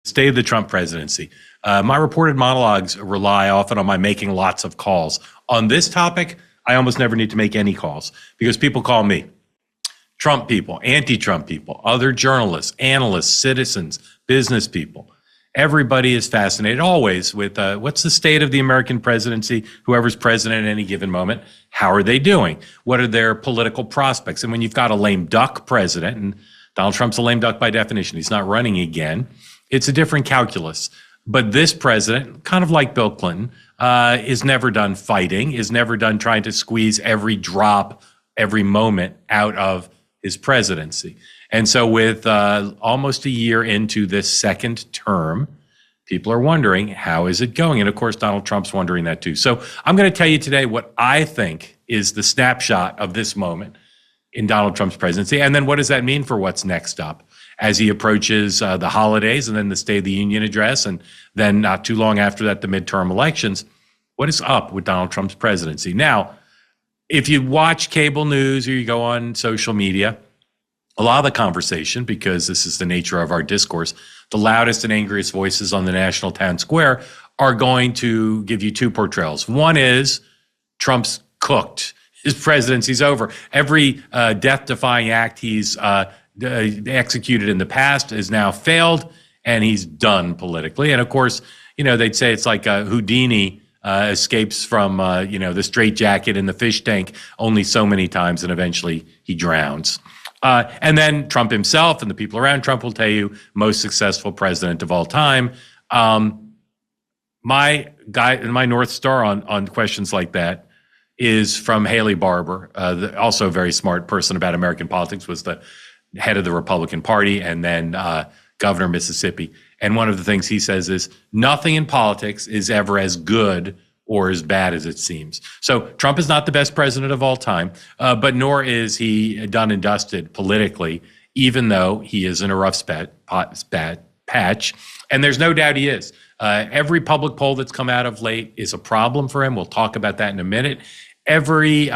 State of the Trump presidency. My reported monologues rely often on my making lots of calls. On this topic, I almost never need to make any calls because people call me. Trump people, anti-Trump people, other journalists, analysts, citizens, business people. Everybody is fascinated always with what's the state of the American presidency, whoever's president at any given moment, how are they doing? What are their political prospects? And when you've got a lame duck president, and Donald Trump's a lame duck by definition, he's not running again, it's a different calculus. But this president, kind of like Bill Clinton, is never done fighting, is never done trying to squeeze every drop, every moment out of his presidency. And so with almost a year into this second term, people are wondering, how is it going? And of course, Donald Trump's wondering that too. So I'm going to tell you today what I think is the snapshot of this moment in Donald Trump's presidency. And then what does that mean for what's next up as he approaches the holidays and then the State of the Union address, and then not too long after that, the midterm elections. What is up with Donald Trump's presidency? Now, if you watch cable news or you go on social media, a lot of the conversation, because this is the nature of our discourse, the loudest and angriest voices on the national town square are going to give you two portrayals. One is Trump's cooked. His presidency's over. Every death-defying act he's executed in the past has now failed, and he's done politically. And of course, you know, they'd say it's like Houdini escapes from, the straitjacket in the fish tank only so many times, and eventually he drowns. And then Trump himself and the people around Trump will tell you, most successful president of all time. My North Star on questions like that is from Haley Barbour, also a very smart person about American politics, was the head of the Republican Party and then governor of Mississippi. And one of the things he says is, nothing in politics is ever as good or as bad as it seems. So Trump is not the best president of all time, but nor is he done and dusted politically, even though he is in a rough patch. And there's no doubt he is. Every public poll that's come out of late is a problem for him. We'll talk about that in a minute. Every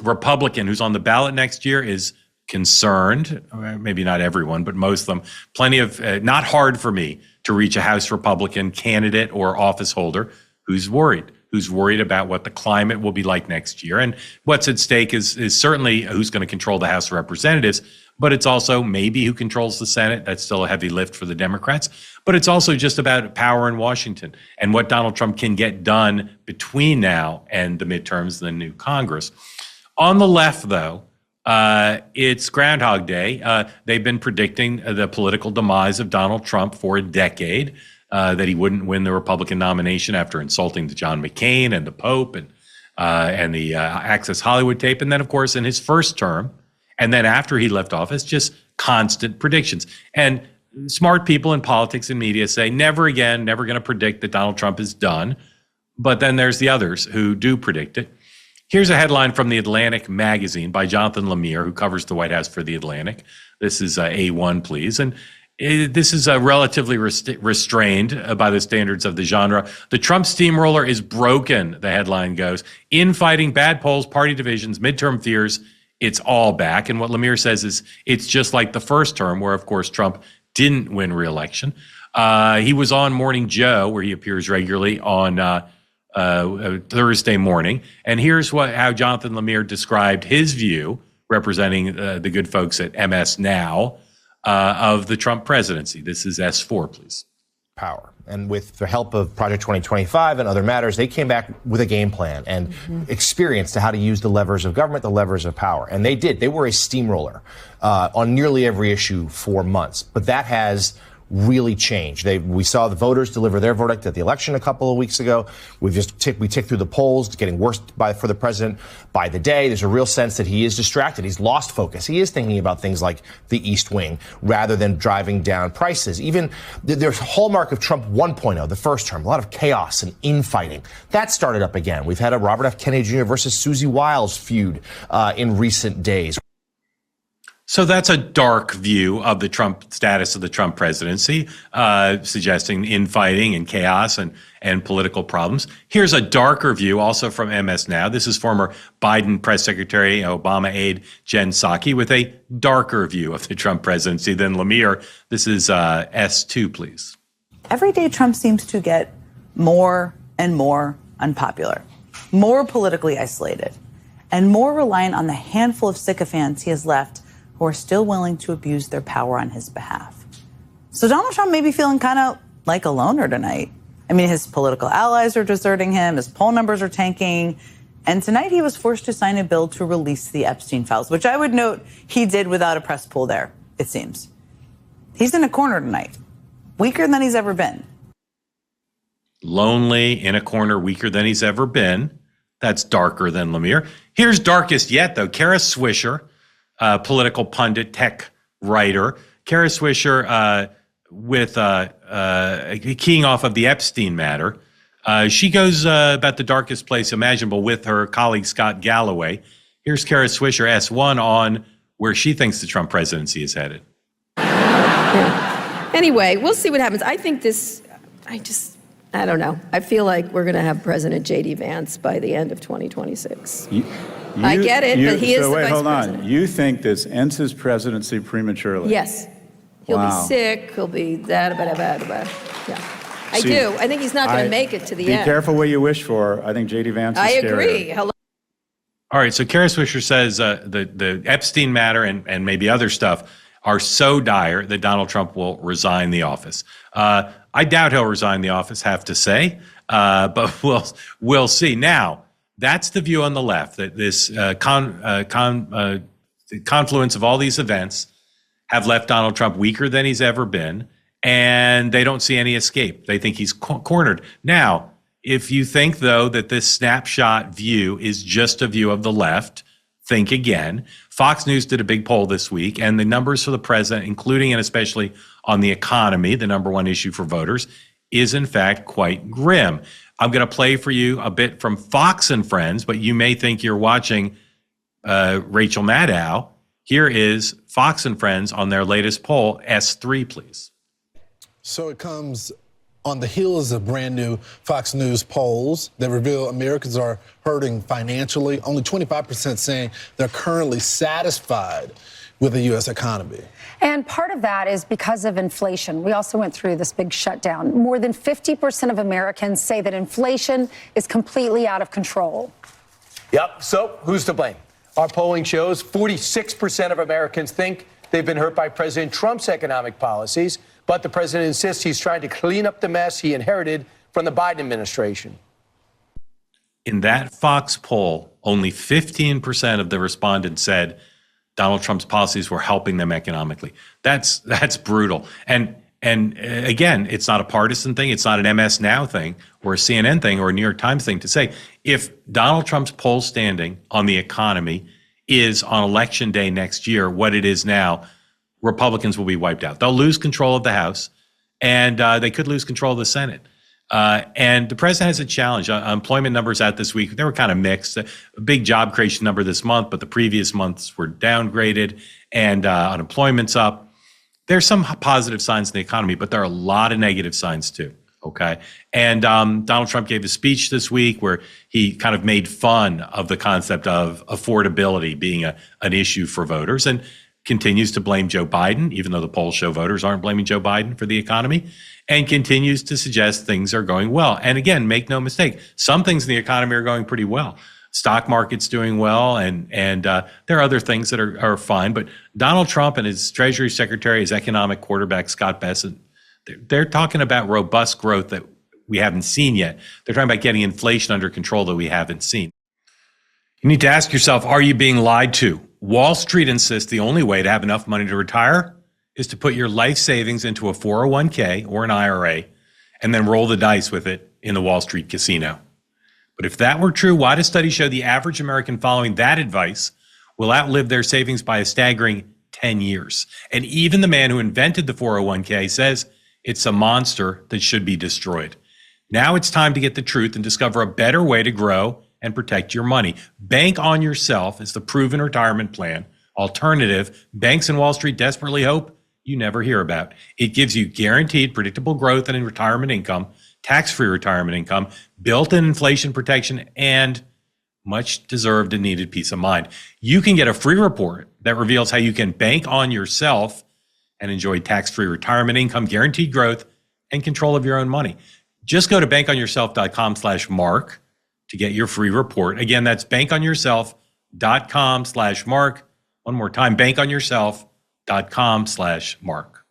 Republican who's on the ballot next year is concerned, maybe not everyone, but most of them. Plenty of, not hard for me to reach a House Republican candidate or office holder who's worried about what the climate will be like next year. And what's at stake is certainly who's going to control the House of Representatives, but it's also maybe who controls the Senate. That's still a heavy lift for the Democrats. But it's also just about power in Washington and what Donald Trump can get done between now and the midterms and the new Congress. On the left, though, it's Groundhog Day. They've been predicting the political demise of Donald Trump for a decade, that he wouldn't win the Republican nomination after insulting the John McCain and the Pope and the Access Hollywood tape. And then, of course, in his first term, and then after he left office, just constant predictions. And smart people in politics and media say, never again, never going to predict that Donald Trump is done. But then there's the others who do predict it. Here's a headline from The Atlantic magazine by Jonathan Lemire, who covers the White House for The Atlantic. This is A1, please. And this is relatively restrained by the standards of the genre. The Trump steamroller is broken, the headline goes. Infighting, bad polls, party divisions, midterm fears, it's all back. And what Lemire says is it's just like the first term, where, of course, Trump didn't win re-election. He was on Morning Joe, where he appears regularly on Thursday morning. And here's how Jonathan Lemire described his view, representing the good folks at MS Now, of the Trump presidency. This is S4, please. Power. And with the help of Project 2025 and other matters, they came back with a game plan and experience to how to use the levers of government, the levers of power. And they did. They were a steamroller on nearly every issue for months. But that has really changed. We saw the voters deliver their verdict at the election a couple of weeks ago. We tick through the polls, getting worse for the president by the day. There's a real sense that he is distracted. He's lost focus. He is thinking about things like the East Wing rather than driving down prices. Even there's a hallmark of Trump 1.0, the first term, a lot of chaos and infighting. That started up again. We've had a Robert F. Kennedy Jr. versus Susie Wiles feud in recent days. So that's a dark view of the Trump status of the Trump presidency, suggesting infighting and chaos and political problems. Here's a darker view, also from MS Now. This is former Biden press secretary, Obama aide Jen Psaki, with a darker view of the Trump presidency than Lemire. This is S2, please. Every day, Trump seems to get more and more unpopular, more politically isolated, and more reliant on the handful of sycophants he has left who are still willing to abuse their power on his behalf. So Donald Trump may be feeling kind of like a loner tonight. I mean, his political allies are deserting him, his poll numbers are tanking, and tonight he was forced to sign a bill to release the Epstein files, which I would note he did without a press pool there, it seems. He's in a corner tonight, weaker than he's ever been. Lonely, in a corner, weaker than he's ever been. That's darker than Lemire. Here's darkest yet, though. Kara Swisher, political pundit, tech writer. Kara Swisher, with keying off of the Epstein matter, she goes about the darkest place imaginable with her colleague Scott Galloway. Here's Kara Swisher, S1, on where she thinks the Trump presidency is headed. Yeah. Anyway, we'll see what happens. I think I don't know. I feel like we're going to have President J.D. Vance by the end of 2026. I get it, but he is the vice president. You think this ends his presidency prematurely? Yes. He'll be sick. He'll be that. Yeah. I do. I think he's not going to make it to the end. Be careful what you wish for. I think J.D. Vance is scarier. agree. Hello. All right, so Kara Swisher says the Epstein matter and maybe other stuff are so dire that Donald Trump will resign the office. I doubt he'll resign the office, have to say, but we'll see. Now, that's the view on the left, that this confluence of all these events have left Donald Trump weaker than he's ever been, and they don't see any escape. They think he's cornered. Now, if you think, though, that this snapshot view is just a view of the left, think again. Fox News did a big poll this week, and the numbers for the president, including and especially on the economy, the number one issue for voters, is in fact quite grim. I'm going to play for you a bit from Fox and Friends, but you may think you're watching Rachel Maddow. Here is Fox and Friends on their latest poll. S3, please. So it comes on the heels of brand new Fox News polls that reveal Americans are hurting financially. Only 25% saying they're currently satisfied with the U.S. economy. And part of that is because of inflation. We also went through this big shutdown. More than 50% of Americans say that inflation is completely out of control. Yep. So who's to blame? Our polling shows 46% of Americans think they've been hurt by President Trump's economic policies, but the president insists he's trying to clean up the mess he inherited from the Biden administration. In that Fox poll, only 15% of the respondents said Donald Trump's policies were helping them economically. That's brutal. And again, it's not a partisan thing. It's not an MS Now thing or a CNN thing or a New York Times thing to say. If Donald Trump's poll standing on the economy is on election day next year what it is now, Republicans will be wiped out. They'll lose control of the House, and they could lose control of the Senate. And the president has a challenge. Employment numbers out this week, they were kind of mixed. A big job creation number this month, but the previous months were downgraded, and unemployment's up. There's some positive signs in the economy, but there are a lot of negative signs too. Okay. And Donald Trump gave a speech this week where he kind of made fun of the concept of affordability being an issue for voters, and continues to blame Joe Biden, even though the polls show voters aren't blaming Joe Biden for the economy, and continues to suggest things are going well. And again, make no mistake, some things in the economy are going pretty well. Stock market's doing well, and there are other things that are fine. But Donald Trump and his Treasury Secretary, his economic quarterback, Scott Bessent, they're talking about robust growth that we haven't seen yet. They're talking about getting inflation under control that we haven't seen. You need to ask yourself, are you being lied to? Wall Street insists the only way to have enough money to retire is to put your life savings into a 401k or an IRA and then roll the dice with it in the Wall Street casino. But if that were true, why does studies show the average American following that advice will outlive their savings by a staggering 10 years? And even the man who invented the 401k says it's a monster that should be destroyed. Now it's time to get the truth and discover a better way to grow and protect your money. Bank on Yourself is the proven retirement plan alternative banks and Wall Street desperately hope you never hear about. It gives you guaranteed predictable growth in retirement income, tax-free retirement income, built-in inflation protection, and much deserved and needed peace of mind. You can get a free report that reveals how you can bank on yourself and enjoy tax-free retirement income, guaranteed growth, and control of your own money. Just go to bankonyourself.com/Mark to get your free report. Again, that's bankonyourself.com/Mark. One more time, bankonyourself.com/Mark.